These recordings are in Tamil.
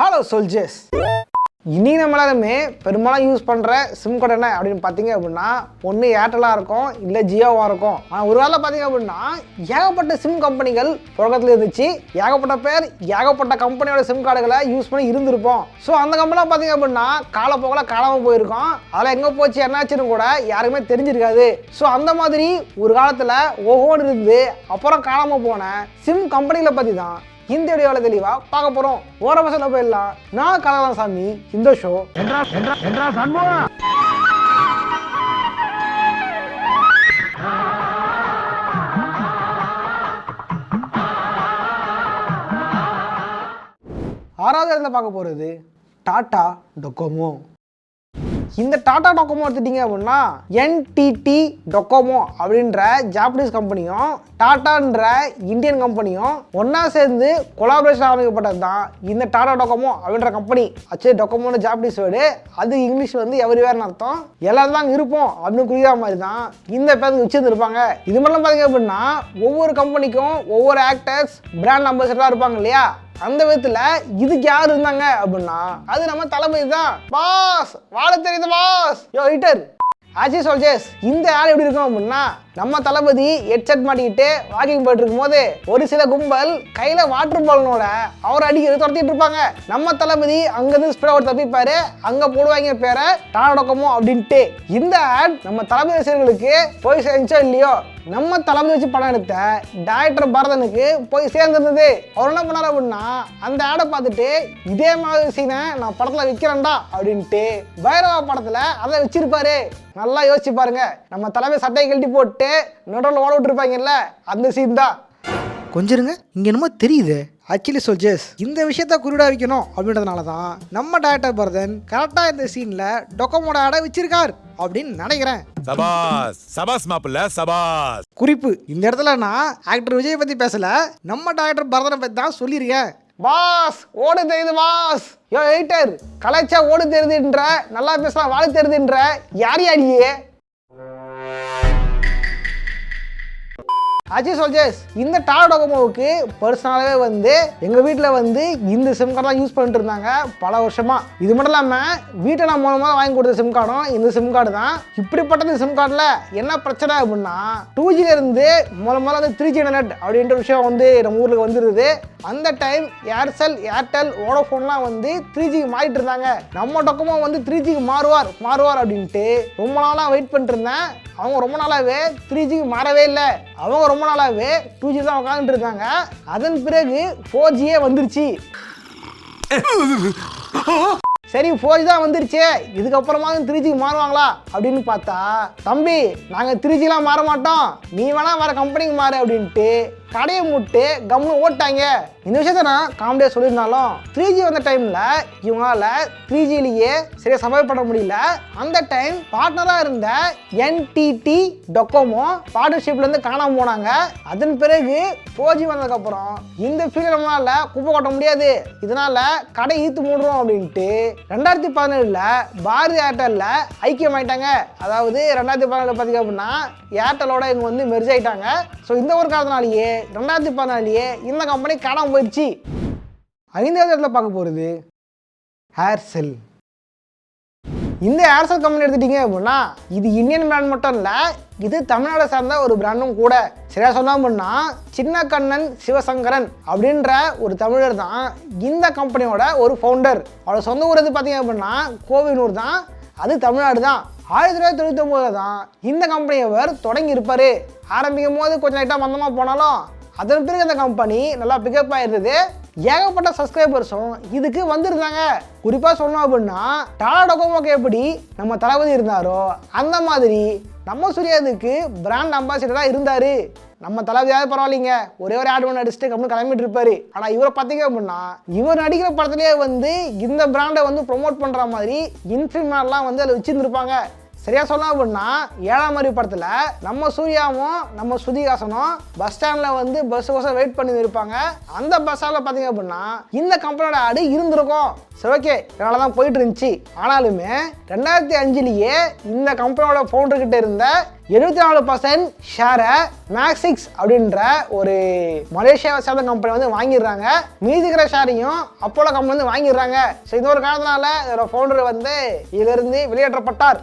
ஹலோ சோல்ஜர்ஸ், இனி நம்ம எல்லாருமே பெரும்பாலும் யூஸ் பண்ணுற சிம் கார்டு என்ன அப்படின்னு பார்த்தீங்க அப்படின்னா ஒன்று ஏர்டெல்லாக இருக்கும், இல்லை ஜியோவாக இருக்கும். ஆனால் ஒரு வேளை பார்த்தீங்க அப்படின்னா ஏகப்பட்ட சிம் கம்பெனிகள் புழக்கத்தில் இருந்துச்சு. ஏகப்பட்ட பேர் ஏகப்பட்ட கம்பெனியோட சிம் கார்டுகளை யூஸ் பண்ணி இருந்திருப்போம். ஸோ அந்த கம்பெனிலாம் பார்த்தீங்க அப்படின்னா காலப்போக்கில் காணாமல் போயிருக்கோம். அதெல்லாம் எங்கே போச்சு என்னாச்சுன்னு கூட யாருக்குமே தெரிஞ்சிருக்காது. ஸோ அந்த மாதிரி ஒரு காலத்தில் ஒவ்வொன்று இருந்து அப்புறம் காணாமல் போன சிம் கம்பெனிகளை பற்றி தான் இந்த வீடியோவில் தெளிவாக பார்க்க போகிறோம். ஓரமாக சொல்ல போயிடலாம். நான் கலலாம் சாமி. இந்த ஷோ 6வது இடத்துல பார்க்க போகிறது டாடா டொக்கோமோ. இந்த டாடா டொக்கோமோ எடுத்துட்டீங்க அப்படின்னா என்டிடி டொக்கோமோ அப்படின்ற ஜாப்பனீஸ் கம்பெனியும் டாட்டான்ற இந்தியன் கம்பெனியும் ஒன்றா சேர்ந்து கொலாபரேஷன் ஆரம்பிக்கப்பட்டது தான் இந்த டாடா டொக்கோமோ அப்படின்ற கம்பெனி. ஆக்சுவலி டொக்கோமோன்னு ஜாப்பனீஸ் வேர்டு, அது இங்கிலீஷ் வந்து எவரிவேர்னு அர்த்தம். எல்லாரும் தான் இருப்போம் அப்படின்னு குறிக்கிற மாதிரி தான் இந்த பேருக்கு வச்சுருந்துருப்பாங்க. இது மட்டும் பார்த்தீங்க அப்படின்னா ஒவ்வொரு கம்பெனிக்கும் ஒவ்வொரு ஆக்டர்ஸ் பிராண்ட் அம்பாசிடராக இருப்பாங்க இல்லையா? அந்த விதத்துல இதுக்கு யார் இருந்தாங்க அப்படின்னா அது நம்ம தளபதி தான். பாஸ் வாழ தெரியுது பாஸ். யோ ஹிட்டர் ஆச்சி சோல்ஜர்ஸ், இந்த ஆள் எப்படி இருக்கும் அப்படின்னா நம்ம தளபதி ஹெட்செட் மாட்டிக்கிட்டு வாக்கிங் போயிட்டு இருக்கும் போது ஒரு சில கும்பல் கையில வாட்டர் பாலனோட அவர் அடிக்கிறது துரத்திட்டு இருப்பாங்க. நம்ம தளபதி அங்கிருந்து ஸ்ப்ரே ஒரு தப்பிப்பாரு, அங்க போடுவாங்க பேரை டாடா டொக்கோமோ அப்படின்ட்டு. இந்த ஆட் நம்ம தளபதி ரசிகர்களுக்கு போய் சேர்ந்துச்சோ இல்லையோ, நம்ம தளபதி வச்சு படம் எடுத்த டைரக்டர் பரதனுக்கு போய் சேர்ந்துருந்தது. அவர் என்ன பண்ணாரு அப்படின்னா அந்த ஆடை பார்த்துட்டு இதே மாதிரி சீனை நான் படத்துல விற்கிறேன்டா அப்படின்ட்டு பைரவா படத்துல அதை வச்சிருப்பாரு. நல்லா யோசிச்சு பாருங்க. நம்ம தலைமை சட்டையை கழட்டி போட்டு நடுவில் ஓட விட்டுருப்பாங்கல்ல, அந்த சீன் தான். கொஞ்சம் இருங்க, இங்கே என்னமோ தெரியுது. ஆக்சுவலி சோல்ஜர்ஸ், இந்த விஷயத்த குறிடா வைக்கணும் அப்படின்றதுனால தான் நம்ம டைரக்டர் பரதன் கரெக்டாக இந்த சீனில் டொக்கோமோட ஆடை வச்சிருக்கார் அப்படின்னு நினைக்கிறேன். சபாஸ் சபாஸ் மாப்பிள்ள சபாஸ். குறிப்பு, இந்த இடத்துல நான் ஆக்டர் விஜய் பற்றி பேசல, நம்ம டைரக்டர் பரதனை பற்றி தான் சொல்லியிருக்கேன். பாஸ் ஓடு தெரியுது பாஸ். யோ எயிட்டர், கலைச்சா ஓடு தெரியுதுன்ற, நல்லா பேசலாம் வாழ தெரியுதுன்ற, யார் யாரியே? ஆச்சி சோல்ஜர்ஸ், இந்த டாடா டொக்கோமோவுக்கு பர்சனலாகவே வந்து எங்கள் வீட்டில் வந்து இந்த சிம் கார்டு தான் யூஸ் பண்ணிட்டு இருந்தாங்க பல வருஷமாக. இது மட்டும் இல்லாமல் வீட்டை நான் மூலமாக வாங்கி கொடுத்த சிம் கார்டும் இந்த சிம் கார்டு தான். இப்படிப்பட்டது சிம் கார்டில் என்ன பிரச்சனை அப்படின்னா 2Gலேருந்து முதல்ல 3G நெட் அப்படின்ற விஷயம் வந்து நம்ம ஊருக்கு வந்துருது. அந்த டைம் ஏர்செல் ஏர்டெல் வோடோஃபோன்லாம் வந்து 3G மாறிட்டு இருந்தாங்க. நம்ம டொக்கோமோ வந்து 3Gக்கு மாறுவார் அப்படின்ட்டு ரொம்ப நாளாக வெயிட் பண்ணிட்டு இருந்தேன். அவங்க ரொம்ப நாளாகவே 3Gக்கு மாறவே இல்லை. அவங்க ரொம்ப நாளாகவே 2G தான் உட்காந்துட்டு இருக்காங்க. அதன் பிறகு 4Gயே வந்துருச்சு. சரி 4G தான் வந்துருச்சு, இதுக்கப்புறமா 3Gக்கு மாறுவாங்களா அப்படின்னு பார்த்தா, தம்பி நாங்கள் 3Gலாம் மாற மாட்டோம், நீ வேணா வேற கம்பெனிக்கு மாறு அப்படின்ட்டு கடையை மூட்டு கம்னு ஓட்டாங்க. இந்த விஷயத்த நான் காமெடியாக சொல்லியிருந்தாலும் 3G வந்த டைமில் இவங்களால 3Gலேயே சரியாக சர்வை பண்ண முடியல. அந்த டைம் பார்ட்னராக இருந்த என்டிடி டொக்கோமோ பார்ட்னர்ஷிப்லேருந்து காணாமல் போனாங்க. அதன் பிறகு 4G வந்ததுக்கப்புறம் இந்த ஃபீல்டு நம்மளால் குப்பை கொட்ட முடியாது, இதனால் கடை ஈத்து மூடுறோம் அப்படின்ட்டு 2017 பாரதி ஏர்டெல்லில் ஐக்கியம் ஆயிட்டாங்க. அதாவது 2017 பார்த்தீங்க அப்படின்னா ஏர்டெல்லோட இவங்க வந்து மெர்ஜ் ஆயிட்டாங்க. ஸோ இந்த ஒரு காரணத்தினாலேயே 2014 இந்த கம்பெனி காணாமல் போயிடுச்சு. 5வது இடத்துல பார்க்க போகிறது ஏர்செல். இந்த ஏர்செல் கம்பெனி எடுத்துட்டீங்க அப்படின்னா இது இந்தியன் பிராண்ட் மட்டும் இல்லை, இது தமிழ்நாடு சார்ந்த ஒரு பிராண்டும் கூட. சரியா சொன்னா அப்படின்னா சின்ன கண்ணன் சிவசங்கரன் அப்படின்ற ஒரு தமிழர் தான் இந்த கம்பெனியோட ஒரு ஃபவுண்டர். அவரோட சொந்த ஊர் எது பார்த்தீங்க அப்படின்னா கோவிலூர் தான், அது தமிழ்நாடு தான். 1999 தான் இந்த கம்பெனி அவர் தொடங்கி இருப்பார். ஆரம்பிக்கும் போது கொஞ்சம் லைட்டாக மந்தமாக போனாலும் அதன் பிறகு அந்த கம்பெனி நல்லா பிக்கப் ஆகிருந்தது. ஏகப்பட்ட சப்ஸ்கிரைபர்ஸும் இதுக்கு வந்துருந்தாங்க. குறிப்பாக சொன்னோம் அப்படின்னா டாடா டொக்கோமோக்கு எப்படி நம்ம தளபதி இருந்தாரோ அந்த மாதிரி நம்ம சூர்யாவுக்கு பிராண்ட் அம்பாசிடராக இருந்தார். நம்ம தளபதியாவது பரவாயில்லைங்க, ஒரே ஒரு ஆட் ஒன்று அடிச்சுட்டு கம்னு கிளம்பிட்டு இருப்பாரு. ஆனால் இவரை பார்த்தீங்க அப்படின்னா இவர் நடிக்கிற படத்துலேயே வந்து இந்த பிராண்டை வந்து ப்ரொமோட் பண்ணுற மாதிரி இன்ஃபில்மெல்லாம் வந்து அதில் வச்சுருந்துருப்பாங்க. சரியா சொன்னா அப்படின்னா 7ஆம் அறிவு படத்தில் நம்ம சூர்யாவும் நம்ம ஸ்ருதிஹாசனும் பஸ் ஸ்டாண்டில் வந்து பஸ்ஸுக்கோசம் வெயிட் பண்ணி இருப்பாங்க. அந்த பஸ் ஸ்டாண்டில் பார்த்தீங்க அப்படின்னா இந்த கம்பெனியோட ஆடு இருந்திருக்கும். சரி ஓகே, இதனால தான் போயிட்டு இருந்துச்சு. ஆனாலுமே 2005 இந்த கம்பெனியோட ஃபவுண்டர்கிட்ட இருந்த 74% ஷேரை மேக்ஸிக்ஸ் அப்படின்ற ஒரு மலேசியாவை சேர்ந்த கம்பெனி வந்து வாங்கிடுறாங்க. மீதி இருக்கிற ஷேரையும் அப்போலோ கம்பெனி வந்து வாங்கிடுறாங்க. ஸோ இது ஒரு காரணத்தினால இதோட ஃபவுண்டர் வந்து இதிலிருந்து வெளியேற்றப்பட்டார்.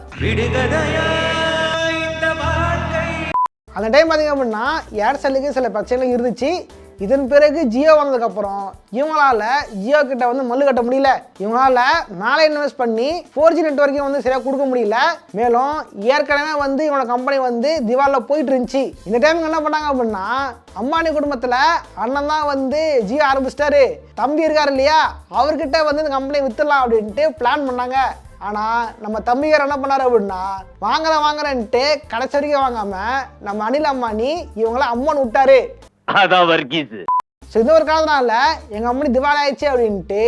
அந்த டைம் பார்த்தீங்க அப்படின்னா ஏர்செல்லுக்கு சில பிரச்சனைகள் இருந்துச்சு. இதன் பிறகு ஜியோ வந்ததுக்கப்புறம் இவங்களால ஜியோ கிட்ட வந்து மல்லு கட்ட முடியல. இவங்களால மேலே இன்வெஸ்ட் பண்ணி 4G நெட்வொர்க்கையும் வந்து சரியாக கொடுக்க முடியல. மேலும் ஏற்கனவே வந்து இவனோட கம்பெனி வந்து திவாலில் போயிட்டு இருந்துச்சு. இந்த டைமுக்கு என்ன பண்ணாங்க அப்படின்னா, அம்பானி குடும்பத்தில் அண்ணன் தான் வந்து ஜியோ ஆரம்பிச்சிட்டாரு, தம்பி இருக்காரு இல்லையா, அவர்கிட்ட வந்து இந்த கம்பெனி வித்துடலாம் அப்படின்ட்டு பிளான் பண்ணாங்க. ஆனால் நம்ம தம்பிகார் என்ன பண்ணார் அப்படின்னா, வாங்குறேன்ட்டு கடைசி வரைக்கும் வாங்காமல் நம்ம அனில் அம்பானி இவங்கள அம்மன் விட்டாரு. அதான் வர்க்கீஸ். ஸோ இது ஒரு காரணத்தினால எங்கள் அம்மனி திவாலி ஆயிடுச்சு அப்படின்ட்டு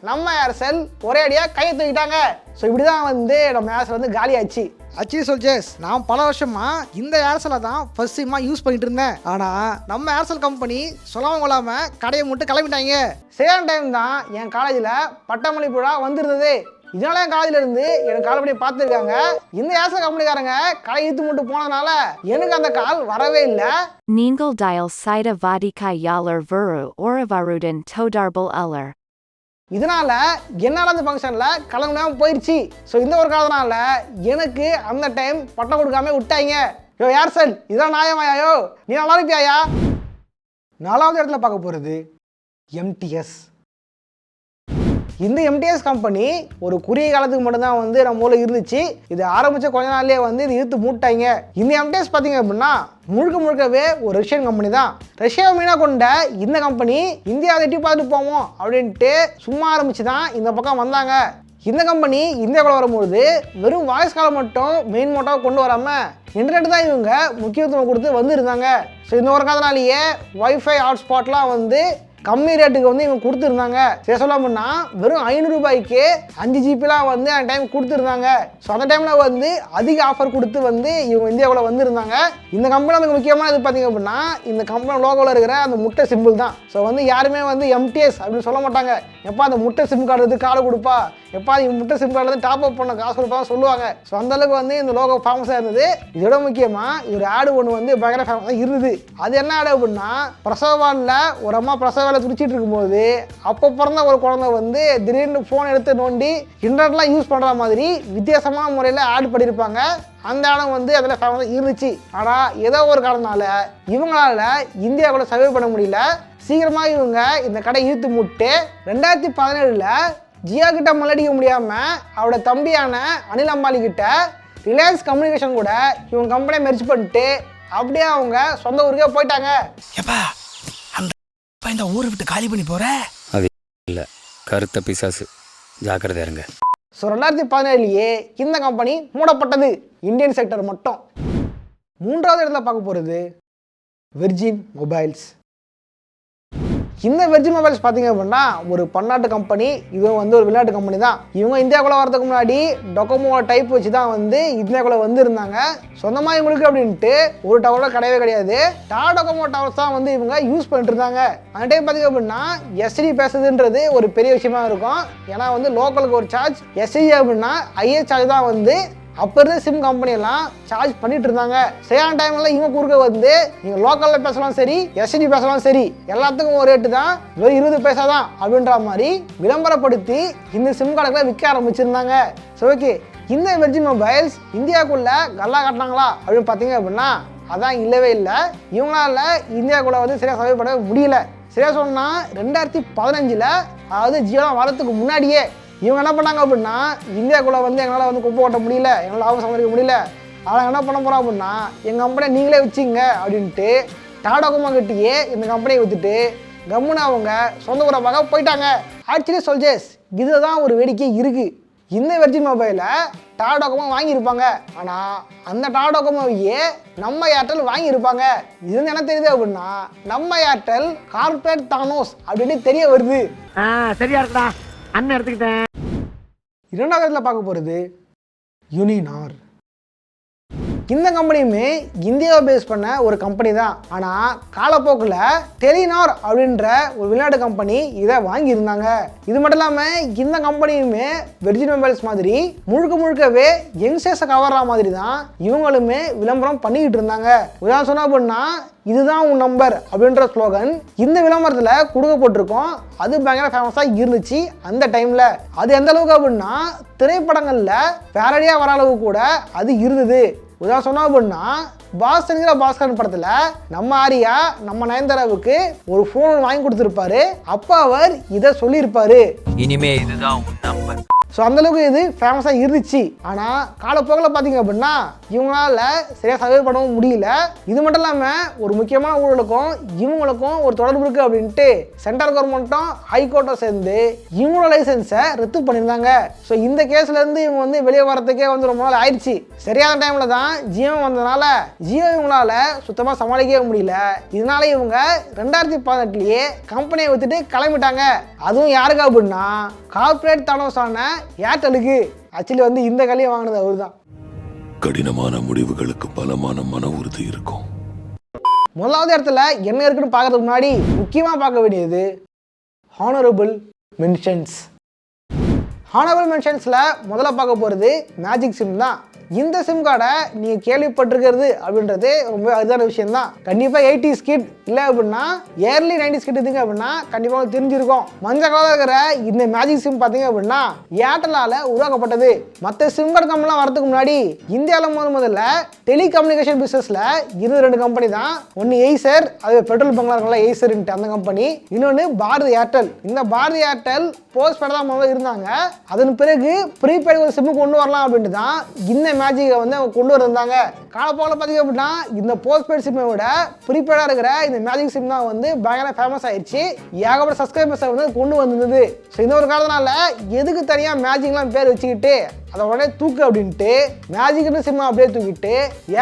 நம்ம ஏர்செல் ஒரே அடியாக கையை தூக்கிட்டாங்க. ஸோ இப்படி தான் வந்து நம்ம ஏர்செல் வந்து காலி ஆச்சு. ஆக்சுவலி சோல்ஜர்ஸ், நான் பல வருஷமாக இந்த ஏர்செல்லை தான் ஃபர்ஸ்ட் சிம்மாக யூஸ் பண்ணிட்டு இருந்தேன். ஆனால் நம்ம ஏர்செல் கம்பெனி சொல்லாமல் கொள்ளாமல் கடையை மட்டும் கிளம்பிட்டாங்க. சேம் டைம் தான் என் காலேஜில் பட்டமளிப்பு விழா வந்திருந்தது. இதனால என் காலேஜில் இருந்து எனக்கு கால் பண்ணி பார்த்துருக்காங்க. இந்த ஏர்செல் கம்பெனிக்காரங்க கடை இழுத்து மட்டும் போனதுனால எனக்கு அந்த கால் வரவே இல்லை. நீங்கள் dial Sida Vadika Yalar Vuru Oravarudan Todarbal Uller. இதனால என்னால் அந்த ஃபங்க்ஷனில் கலந்துடாமல் போயிடுச்சு. ஸோ இந்த ஒரு காரணத்தினால எனக்கு அந்த டைம் பட்டம் கொடுக்காம விட்டாங்க. யோ ஏர்செல், இதெல்லாம் நியாயமாயோ? நீ நல்லா இருப்பியாயா? 4வது இடத்துல பார்க்க போகிறது எம்டிஎஸ். இந்த எம்டிஎஸ் கம்பெனி ஒரு குறுகிய காலத்துக்கு மட்டும்தான் வந்து நம்ம ஊரில் இருந்துச்சு. இது ஆரம்பித்த கொஞ்ச நாள்லேயே வந்து இது இழுத்து மூட்டாங்க. இந்த எம்டிஎஸ் பார்த்தீங்க அப்படின்னா முழுக்கவே ஒரு ரஷ்யன் கம்பெனி தான். ரஷ்யாவை மீனாக கொண்ட இந்த கம்பெனி இந்தியாவை எட்டி பார்த்துட்டு போவோம் அப்படின்ட்டு சும்மா ஆரம்பிச்சு தான் இந்த பக்கம் வந்தாங்க. இந்த கம்பெனி இந்தியாவுக்குள்ள வரும்போது வெறும் வாய்ஸ் கால் மட்டும் மெயின் மோட்டாவை கொண்டு வராமல் இன்டர்நெட் தான் இவங்க முக்கியத்துவம் கொடுத்து வந்துருந்தாங்க. ஸோ இந்த ஒரு காரணத்தினாலேயே வைஃபை ஹாட்ஸ்பாட்லாம் வந்து கம்மி ரேட்டுக்கு வந்து இவங்க கொடுத்துருந்தாங்க. சரி சொல்ல அப்படின்னா வெறும் 500 ரூபாய்க்கு 5 ஜிபிலாம் வந்து அந்த டைம் கொடுத்துருந்தாங்க. ஸோ அந்த டைமில் வந்து அதிக ஆஃபர் கொடுத்து வந்து இவங்க இந்தியாவில் வந்துருந்தாங்க. இந்த கம்பெனி வந்து முக்கியமாக இது பார்த்தீங்க அப்படின்னா இந்த கம்பெனி லோகோவில் இருக்கிற அந்த முட்டை சிம்பிள் தான். ஸோ வந்து யாருமே வந்து எம்டிஎஸ் அப்படின்னு சொல்ல மாட்டாங்க. எப்போ அந்த முட்டை சிம் கார்டு வந்து கார்டு கொடுப்பா, எப்போ இந்த முட்டை சிம் கார்டு வந்து டாப் அப் பண்ண காசு கொடுப்பா சொல்லுவாங்க. ஸோ அந்தளவுக்கு வந்து இந்த லோகோ ஃபேமஸாக இருந்தது. இதோட முக்கியமாக ஒரு ஆடு ஒன்று வந்து பயங்கர ஃபேமஸாக இருந்தது. அது என்ன ஆடு அப்படின்னா, பிரசவானில் ஒரு அம்மா பிரசவ வேலை துடிச்சிட்டு இருக்கும்போது அப்போ பிறந்த ஒரு குழந்தை வந்து திடீர்னு ஃபோன் எடுத்து நோண்டி இன்டர்நெட்லாம் யூஸ் பண்ணுற மாதிரி வித்தியாசமான முறையில் ஆட் பண்ணியிருப்பாங்க. அந்த இடம் வந்து அதில் ஃபேமஸாக இருந்துச்சு. ஆனால் ஏதோ ஒரு காரணனால இவங்களால இந்தியாவுக்குள்ள சர்வே பண்ண முடியல. சீக்கிரமாக இவங்க இந்த கடை இழுத்து முட்டு 2017 ஜியோ கிட்ட மல்லடிக்க முடியாமல் அவரோட தம்பியான அனில் அம்பானி கிட்ட ரிலையன்ஸ் கம்யூனிகேஷன் கூட இவங்க கம்பெனியை மெர்ஜ் பண்ணிட்டு அப்படியே அவங்க சொந்த ஊருக்கே போயிட்டாங்க. இந்த ஊரை விட்டு காலி பண்ணி போற அது இல்லை, கருத்த பிசாசு, ஜாக்கிரதையா இருங்க. ஸோ 2017 இந்த கம்பெனி மூடப்பட்டது, இந்தியன் செக்டர் மட்டும். 3வது இடத்துல பார்க்க போகிறது வெர்ஜின் மொபைல்ஸ். இந்த வெர்ஜின் மொபைல்ஸ் பார்த்தீங்க அப்படின்னா ஒரு பன்னாட்டு கம்பெனி. இதுவும் வந்து ஒரு வெளிநாட்டு கம்பெனி தான். இவங்க இந்தியாவுக்குள்ள வரதுக்கு முன்னாடி டொக்கோமோ டைப் வச்சு தான் வந்து இந்தியாவுக்குள்ள வந்துருந்தாங்க. சொந்தமாக இவங்களுக்கு அப்படின்ட்டு ஒரு டவரோட கிடையவே கிடையாது. டொக்கோமோ டவர்ஸ் தான் வந்து இவங்க யூஸ் பண்ணிட்டு இருந்தாங்க. அந்த டைம் பார்த்தீங்க அப்படின்னா எஸ்டி பேசுறதுன்றது ஒரு பெரிய விஷயமா இருக்கும். ஏன்னா வந்து லோக்கலுக்கு ஒரு சார்ஜ், எஸ்டி அப்படின்னா ஐஏ சார்ஜ் தான் வந்து அப்போ இருந்த சிம் கம்பெனியெல்லாம் சார்ஜ் பண்ணிட்டு இருந்தாங்க. சரியான டைம்ல இவங்க குறுக்க வந்து நீங்கள் லோக்கலில் பேசலாம் சரி, எஸ்டி பேசலாம் சரி, எல்லாத்துக்கும் ஒரு ரேட்டு தான், வெறும் 20 பைசா தான் அப்படின்ற மாதிரி விளம்பரப்படுத்தி இந்த சிம் கார்டுகளை விற்க ஆரம்பிச்சிருந்தாங்க. ஸோ ஓகே, இந்த வெர்ஜின் மொபைல்ஸ் இந்தியாவுக்குள்ள கல்லா காட்டினாங்களா அப்படின்னு பார்த்தீங்க அப்படின்னா அதான் இல்லவே இல்லை. இவங்களால இந்தியாவுக்குள்ள வந்து சரியாக சர்வே பண்ண முடியல. சரியாக சொன்னால் 2015 அதாவது ஜியோ வரத்துக்கு முன்னாடியே இவங்க என்ன பண்ணாங்க அப்படின்னா இந்தியாவுக்குள்ளே வந்து எங்களால் வந்து குப்பை ஓட்ட முடியல, எங்களால் லாபம் சம்பாதிக்க முடியல, அதனால் என்ன பண்ண போகிறோம் அப்படின்னா எங்கள் கம்பெனியை நீங்களே வச்சுங்க அப்படின்ட்டு டாடோகோமோ கிட்டேயே இந்த கம்பெனியை விற்றுட்டு கம்முன்னு அவங்க சொந்த ஊரை பார்க்க போயிட்டாங்க. ஆக்சுவலி சோல்ஜர்ஸ், இதில் தான் ஒரு வேடிக்கை இருக்குது. இந்த வெர்ஜின் மொபைலை டாடோகோமோ வாங்கியிருப்பாங்க. ஆனால் அந்த டாடோகோமோவையே நம்ம ஏர்டெல் வாங்கியிருப்பாங்க. இது என்ன தெரியுது அப்படின்னா நம்ம ஏர்டெல் கார்பரேட் தானோஸ் அப்படின்னு தெரிய வருது. சரியா இருக்குடா, அண்ணன் எடுத்துக்கிட்டேன். 2வது இடத்துல பார்க்க போகிறது யூனினார். இந்த கம்பெனியுமே இந்தியாவை பேஸ் பண்ண ஒரு கம்பெனி தான். ஆனால் காலப்போக்கில் டெலினார் அப்படின்ற ஒரு வெளிநாட்டு கம்பெனி இதை வாங்கியிருந்தாங்க. இது மட்டும் இல்லாமல் இந்த கம்பெனியுமே வெர்ஜின் மொபைல்ஸ் மாதிரி முழுக்கவே யங்ஸ்டர்ஸை கவர்ற மாதிரி தான் இவங்களுமே விளம்பரம் பண்ணிக்கிட்டு இருந்தாங்க. உதாரணம் சொன்னா அப்படின்னா இதுதான் உன் நம்பர் அப்படின்ற ஸ்லோகன் இந்த விளம்பரத்தில் கொடுக்கப்பட்டிருக்கோம். அது பயங்கர ஃபேமஸாக இருந்துச்சு அந்த டைமில். அது எந்த அளவுக்கு அப்படின்னா திரைப்படங்களில் பேரடியாக வர அளவு கூட அது இருந்தது. உதாரணம் சொன்னா அப்படின்னா பாஸ்கர் பாஸ்கரன் படத்தில் நம்ம ஆரியா நம்ம நயன்தாராவுக்கு ஒரு ஃபோன் வாங்கி கொடுத்துருப்பாரு. அப்போ அவர் இதை சொல்லியிருப்பாரு, இனிமே இதுதான் உன் நம்பர். ஸோ அந்தளவுக்கு இது ஃபேமஸாக இருந்துச்சு. ஆனால் காலப்போக்கில் பார்த்தீங்க அப்படின்னா இவங்களால சரியாக சர்வே பண்ணவும் முடியல. இது மட்டும் இல்லாமல் ஒரு முக்கியமான ஊழலுக்கும் இவங்களுக்கும் ஒரு தொடர்பு இருக்குது அப்படின்ட்டு சென்ட்ரல் கவர்மெண்ட்டும் ஹைகோர்ட்டும் சேர்ந்து இவங்களோட லைசன்ஸை ரத்து பண்ணியிருந்தாங்க. ஸோ இந்த கேஸ்லேருந்து இவங்க வந்து வெளியே வரத்துக்கே வந்து ரொம்ப நாள் ஆயிடுச்சு. சரியான டைமில் தான் ஜியோ வந்ததுனால ஜியோ இவங்களால சுத்தமாக சமாளிக்கவே முடியல. இதனால இவங்க 2018 கம்பெனியை விட்டுட்டு கிளம்பிட்டாங்க. அதுவும் யாருக்கு அப்படின்னா கார்பரேட் தானோஸான ஏர்டெலுக்கு. ஆக்சுவலி வந்து இந்த கலையை வாங்கினது அவர் தான். கடினமான முடிவுகளுக்கு பலமான மன உறுதி இருக்கும். முதலாவது இடத்துல என்ன இருக்குன்னு பார்க்கறதுக்கு முன்னாடி முக்கியமாக பார்க்க வேண்டியது ஹானரபிள் மென்ஷன்ஸ். ஹானரபிள் மென்ஷன்ஸில் முதல்ல பார்க்க போகிறது மேஜிக் சிம் தான். இந்த சிம் கார்டை நீங்கள் கேள்விப்பட்டிருக்கிறது அப்படின்றது ரொம்ப அரிதான விஷயம் தான். கண்டிப்பாக 80s கிட் இல்லை அப்படின்னா ஏர்லி 90s கிட் இதுங்க அப்படின்னா கண்டிப்பாக தெரிஞ்சிருக்கும். மஞ்சள் கலர் இருக்கிற இந்த மேஜிக் சிம் பார்த்தீங்க அப்படின்னா ஏர்டெல்லால் உருவாக்கப்பட்டது. மற்ற சிம் கார்டு கம்பெனிலாம் வரதுக்கு முன்னாடி இந்தியாவில் முதல்ல டெலிகம்யூனிகேஷன் பிஸ்னஸில் 2 கம்பெனி தான். ஒன்று எய்சர், அது பெட்ரோல் பங்களா இருக்கல எய்சர்ன்ட்டு அந்த கம்பெனி. இன்னொன்று பாரதி ஏர்டெல். இந்த பாரதி ஏர்டெல் போஸ்ட் பேட் தான் முதல்ல இருந்தாங்க. அதன் பிறகு ப்ரீபெய்டு ஒரு சிம்மு கொண்டு வரலாம் அப்படின்ட்டு தான் இந்த மேஜிக்கை வந்து அவங்க கொண்டு வந்திருந்தாங்க. காலப்போக்கில் பார்த்தீங்க அப்படின்னா இந்த போஸ்ட் பெய்ட் சிம்மை விட ப்ரீபெய்டாக இருக்கிற இந்த மேஜிக் சிம் தான் வந்து பயங்கர ஃபேமஸ் ஆயிடுச்சு. ஏகப்பட்ட சப்ஸ்கிரைபர்ஸை வந்து கொண்டு வந்திருந்தது. ஸோ இந்த ஒரு காலத்தினால எதுக்கு தனியாக மேஜிக்லாம் பேர் வச்சுக்கிட்டு அதை உடனே தூக்கு அப்படின்ட்டு மேஜிக்னு சிம்மா அப்படியே தூக்கிட்டு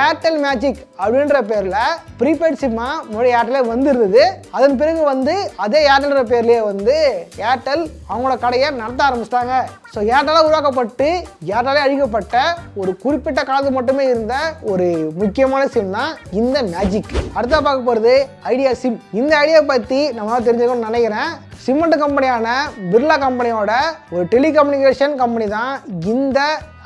ஏர்டெல் மேஜிக் அப்படின்ற பேரில் ப்ரீபெய்ட் சிம்மா முன்னாடி ஏர்டெல்லே வந்துருந்தது. அதன் பிறகு வந்து அதே ஏர்டெல்ன்ற பேர்லேயே வந்து ஏர்டெல் அவங்களோட கடையை நடத்த ஆரம்பிச்சிட்டாங்க. ஸோ ஏர்டெல்லாக உருவாக்கப்பட்டு ஏர்டெல்லே அழிக்கப்பட்ட ஒரு குறிப்பிட்ட காலத்துக்கு மட்டுமே இருந்த ஒரு முக்கியமான சிம் தான் இந்த மேஜிக். அடுத்தா பார்க்க போகிறது ஐடியா சிம். இந்த ஐடியா பற்றி நம்மளால தெரிஞ்சுக்கணும்னு நினைக்கிறேன். சிமெண்ட் கம்பெனியான பிர்லா கம்பெனியோட ஒரு டெலிகம்யூனிகேஷன் கம்பெனி தான் இந்த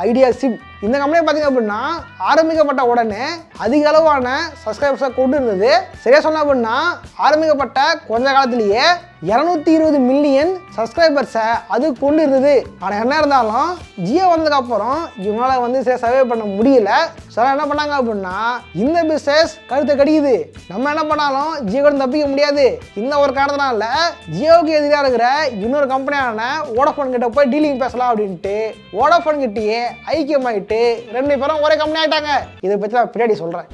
ஐடியா சிம். இந்த கம்பெனி பார்த்தீங்க அப்படின்னா ஆரம்பிக்கப்பட்ட உடனே அதிக அளவான சப்ஸ்கிரைபர்ஸை கொண்டு இருந்தது. சரியா சொன்ன அப்படின்னா ஆரம்பிக்கப்பட்ட கொஞ்ச காலத்திலேயே 220 மில்லியன் சப்ஸ்கிரைபர்ஸை அது கொண்டு இருந்தது. ஆனால் என்ன இருந்தாலும் ஜியோ வந்ததுக்கப்புறம் இவங்களால வந்து சர்வே பண்ண முடியல. சில என்ன பண்ணாங்க அப்படின்னா இந்த பிஸ்னஸ் கழுத்தை கடிக்குது, நம்ம என்ன பண்ணாலும் ஜியோ கூட தப்பிக்க முடியாது. இந்த ஒரு காரணத்தினால ஜியோவுக்கு எதிராக இருக்கிற இன்னொரு கம்பெனியான வோடாஃபோன் கிட்ட போய் டீலிங் பேசலாம் அப்படின்ட்டு வோடாஃபோன் கிட்டேயே ஐக்கியமாயிட்டு 2 பேரும் ஒரே கம்பெனி ஆயிட்டாங்க. இதை பற்றி நான் பின்னாடி சொல்கிறேன்.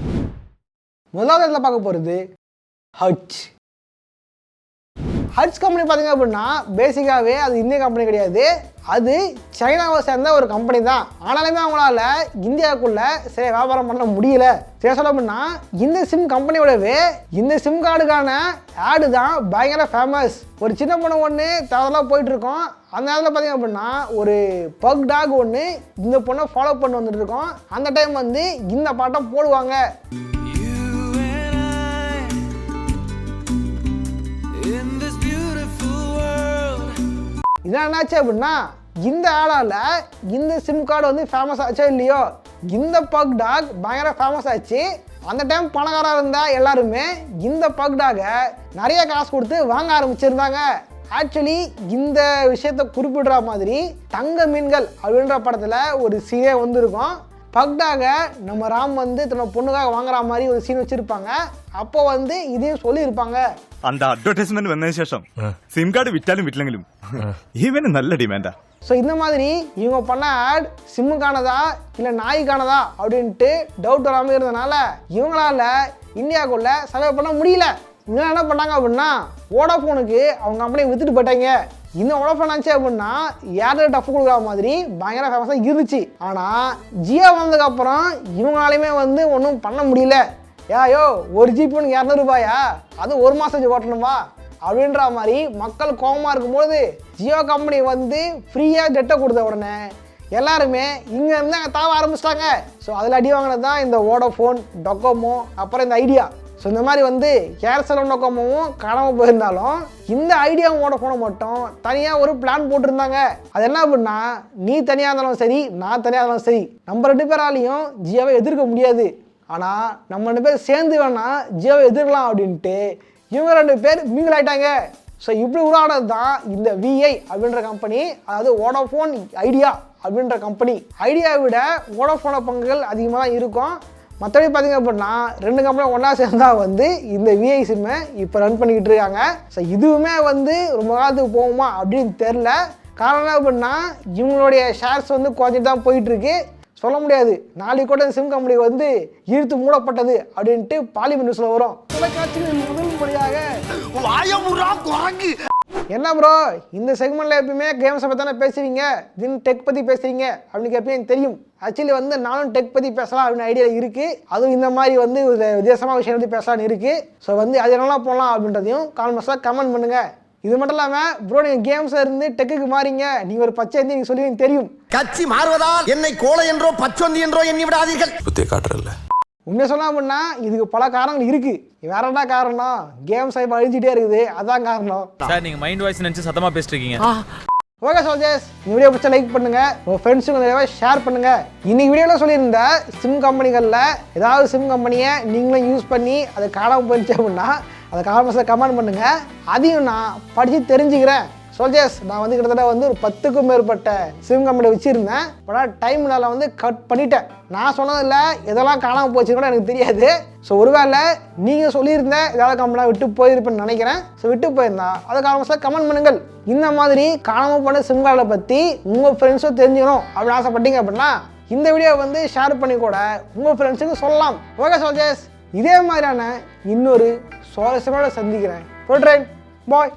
முதலாவது இடத்துல பார்க்க போகிறது ஹட்ச். ஹட்ச் கம்பெனி பார்த்தீங்க அப்படின்னா பேசிக்காகவே அது இந்திய கம்பெனி கிடையாது, அது சைனாவை சேர்ந்த ஒரு கம்பெனி தான். ஆனாலுமே அவங்களால இந்தியாவுக்குள்ள சரி வியாபாரம் பண்ண முடியல. சரி சொல்ல அப்படின்னா இந்த சிம் கம்பெனியோடவே இந்த சிம் கார்டுக்கான ஆடு தான் பயங்கர ஃபேமஸ். ஒரு சின்ன பொண்ணு ஒன்று தவறெல்லாம் போயிட்டு இருக்கோம். அந்த நேரத்தில் பார்த்தீங்க அப்படின்னா ஒரு பக் டாக் ஒன்று இந்த பொண்ணை ஃபாலோ பண்ணி வந்துட்டு இருக்கோம். அந்த டைம் வந்து இந்த பாட்டை போடுவாங்க. இதான் என்னாச்சு அப்படின்னா இந்த ஆளால் இந்த சிம் கார்டு வந்து ஃபேமஸ் ஆச்சோ இல்லையோ இந்த பக் டாக் பயங்கர ஃபேமஸ் ஆச்சு. அந்த டைம் பணக்காராக இருந்தால் எல்லாருமே இந்த பக் டாகை நிறைய காசு கொடுத்து வாங்க ஆரம்பிச்சிருந்தாங்க. ஆக்சுவலி இந்த விஷயத்தை குறிப்பிடுற மாதிரி தங்க மீன்கள் அப்படின்ற படத்தில் ஒரு சீனே வந்துருக்கும். பக்டாக நம்ம ராம் வந்து தன்னோட பொண்ணுக்காக வாங்குற மாதிரி ஒரு சீன் வச்சிருப்பாங்க. அப்போ வந்து இதையும் சொல்லியிருப்பாங்க. அந்த அட்வர்டைஸ்மெண்ட் வந்த சேஷம் சிம் கார்டு விட்டாலும் விட்டலங்களும் ஈவன் நல்ல டிமாண்டா. ஸோ இந்த மாதிரி இவங்க பண்ண ஆட் சிம்முக்கானதா இல்லை நாய்க்கானதா அப்படின்ட்டு டவுட் வராமல் இருந்ததுனால இவங்களால இந்தியாவுக்குள்ள சர்வே பண்ண முடியல. இவங்க என்ன பண்ணாங்க அப்படின்னா வோடாஃபோனுக்கு அவங்க கம்பெனியை வித்துட்டு போயிட்டாங்க. இந்த வோடாஃபோன் ஆச்சு அப்படின்னா ஏர்டெல் டஃப் கொடுக்குற மாதிரி பயங்கர ஃபேமஸாக இருந்துச்சு. ஆனால் ஜியோ வந்ததுக்கப்புறம் இவங்களாலையுமே வந்து ஒன்றும் பண்ண முடியல. ஏயோ 1 GB 200 ரூபாயா, அது 1 மாதம் ஓட்டணுமா அப்படின்ற மாதிரி மக்கள் கோபமாக இருக்கும்போது ஜியோ கம்பெனி வந்து ஃப்ரீயாக டெட்டை கொடுத்த உடனே எல்லாருமே இங்கே இருந்து அங்கே தாவ ஆரம்பிச்சிட்டாங்க. ஸோ அதில் அடி வாங்கினது தான் இந்த வோடஃபோன், டொக்கோமோ, அப்புறம் இந்த ஐடியா. ஸோ இந்த மாதிரி வந்து ஏர்செலும் டொக்கோமோவும் காணாமல் போயிருந்தாலும் இந்த ஐடியாவும் வோடஃபோனும் மட்டும் தனியாக ஒரு பிளான் போட்டிருந்தாங்க. அது என்ன அப்படின்னா, நீ தனியாக இருந்தாலும் சரி, நான் தனியாக இருந்தாலும் சரி, நம்ம 2 பேராலையும் ஜியோவை எதிர்க்க முடியாது. ஆனால் நம்ம 2 பேர் சேர்ந்து வேணால் ஜியோவை எதிர்க்கலாம் அப்படின்ட்டு இவங்க 2 பேர் மிங்கிள் ஆகிட்டாங்க. ஸோ இப்படி உருவானது தான் இந்த விஐ அப்படின்ற கம்பெனி, அதாவது வோடஃபோன் ஐடியா அப்படின்ற கம்பெனி. ஐடியாவை விட வோடஃபோனோட பங்குகள் அதிகமாக தான் இருக்கும். மற்றபடி பார்த்திங்க அப்படின்னா 2 கம்பெனி ஒன்றா சேர்ந்தா வந்து இந்த விஐ சிம்மை இப்போ ரன் பண்ணிக்கிட்டு இருக்காங்க. ஸோ இதுவுமே வந்து ரொம்ப காலத்துக்கு போகுமா அப்படின்னு தெரில. காரணம் என்ன அப்படின்னா, இவங்களுடைய ஷேர்ஸ் வந்து குறைஞ்சிட்டு தான் போயிட்டுருக்கு. சொல்ல முடியாது, நாளைக்கு கூட சிம் கம்பெனி வந்து இழுத்து மூடப்பட்டது அப்படின்ட்டு பாலிமர் நியூஸில் வரும். தொலைக்காட்சிகளில் முதல் முறையாக என்ன ப்ரோ இந்த செக்மெண்ட்டில் எப்பயுமே கேம்ஸை பற்றி தானே பேசுவீங்க, தின் டெக் பற்றி பேசுகிறீங்க அப்படின்னு எப்பயும் எனக்கு தெரியும். ஆக்சுவலி வந்து நானும் டெக் பற்றி பேசலாம் அப்படின்னு ஐடியா இருக்குது. அதுவும் இந்த மாதிரி வந்து ஒரு வித்தியாசமான விஷயம் பற்றி பேசலான்னு இருக்குது. ஸோ வந்து அது என்னெல்லாம் போகலாம் அப்படின்றதையும் கான்வர்ஸாக கமெண்ட் பண்ணுங்கள். இது மட்டும் இல்லாமல் ப்ரோ நீங்கள் கேம்ஸில் இருந்து டெக்குக்கு மாறிங்க, நீங்கள் ஒரு பச்சை நீங்கள் சொல்லுவீங்க தெரியும். கட்சி மாறுவதால் என்னை கோலை என்றோ பச்சொந்தி என்றோ எண்ணி விடாதீர்கள். புத்திய காட்டுறல்ல. உண்மையை சொல்லலாம் அப்படின்னா இதுக்கு பல காரணங்கள் இருக்குது. வேற என்ன காரணம், கேம்ஸ் இப்போ அழிஞ்சிட்டே இருக்குது, அதான் காரணம். சார் நீங்கள் மைண்ட் வாய்ஸ் நினச்சி சத்தமாக பேசிட்டு இருக்கீங்க. ஓகே சோல்ஜர்ஸ், இந்த வீடியோ பிடிச்சா லைக் பண்ணுங்க, உங்கள் ஃப்ரெண்ட்ஸுக்கு நிறைய ஷேர் பண்ணுங்க. இன்னைக்கு வீடியோவில் சொல்லியிருந்த சிம் கம்பெனிகளில் ஏதாவது சிம் கம்பெனியை நீங்களும் யூஸ் பண்ணி அது காணாமல் போயிடுச்சு அப்படின்னா அதை காமெண்ட்ஸில் கமெண்ட் பண்ணுங்க. அதையும் நான் படித்து தெரிஞ்சுக்கிறேன். சோல்ஜர்ஸ், நான் வந்து கிட்டத்தட்ட வந்து ஒரு 10க்கும் மேற்பட்ட சிம் கம்பெனி வச்சுருந்தேன். ஆனால் டைம்னால வந்து கட் பண்ணிட்டேன். நான் சொன்னதில்ல எதெல்லாம் காணாமல் போச்சு கூட எனக்கு தெரியாது. ஸோ ஒருவேளை நீங்கள் சொல்லியிருந்த ஏதாவது கம்பெனியாக விட்டு போயிருப்பேன்னு நினைக்கிறேன். ஸோ விட்டு போயிருந்தா அதை காமெண்ட்ஸில் கமெண்ட் பண்ணுங்கள். இந்த மாதிரி காணாமல் போன சிம் கார்டை பற்றி உங்கள் ஃப்ரெண்ட்ஸும் தெரிஞ்சுக்கணும் அப்படின்னு ஆசைப்பட்டீங்க அப்படின்னா இந்த வீடியோ வந்து ஷேர் பண்ணி கூட உங்கள் ஃப்ரெண்ட்ஸுக்கு சொல்லலாம். ஓகே சோல்ஜர்ஸ், இதே மாதிரியான இன்னொரு சுவாரஸ்யமான சந்திக்கிறேன். போட்றேன், பாய்.